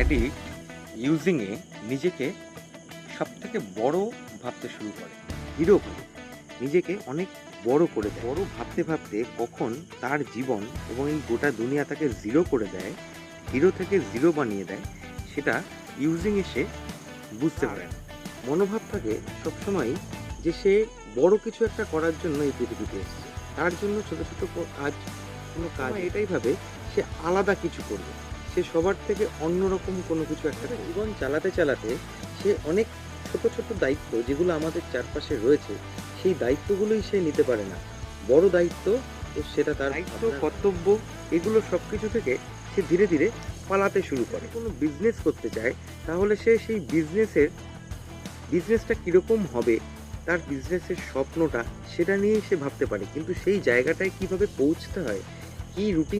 Addict ইউজিংয়ে নিজেকে সবথেকে বড় ভাবতে শুরু করে, হিরো ভাবে নিজেকে অনেক বড় করে দেয়। বড় ভাবতে ভাবতে কখন তার জীবন এবং এই গোটা দুনিয়া তাকে জিরো করে দেয়, হিরো থেকে জিরো বানিয়ে দেয়, সেটা ইউজিং এসে বুঝতে পারে না। মনোভাব থাকে সবসময় যে সে বড় কিছু একটা করার জন্য এই পৃথিবীতে এসেছে, তার জন্য ছোট ছোট কাজ, কোনো কাজ এটাই ভাবে সে আলাদা কিছু করবে, সে সবার থেকে অন্যরকম কোনো কিছু একটা করবে। জীবন চালাতে চালাতে সে অনেক ছোট ছোট দায়িত্ব যেগুলো আমাদের চারপাশে রয়েছে, সেই দায়িত্বগুলোই সে নিতে পারে না। বড় দায়িত্ব, তো সেটা তার দায়িত্ব, কর্তব্য, এগুলো সব কিছু থেকে সে ধীরে ধীরে পালাতে শুরু করে। কোনো বিজনেস করতে চায়, তাহলে সে সেই বিজনেসটা কীরকম হবে, তার বিজনেসের স্বপ্নটা, সেটা নিয়েই সে ভাবতে পারে, কিন্তু সেই জায়গাটায় কিভাবে পৌঁছতে হয়, কী রুটিন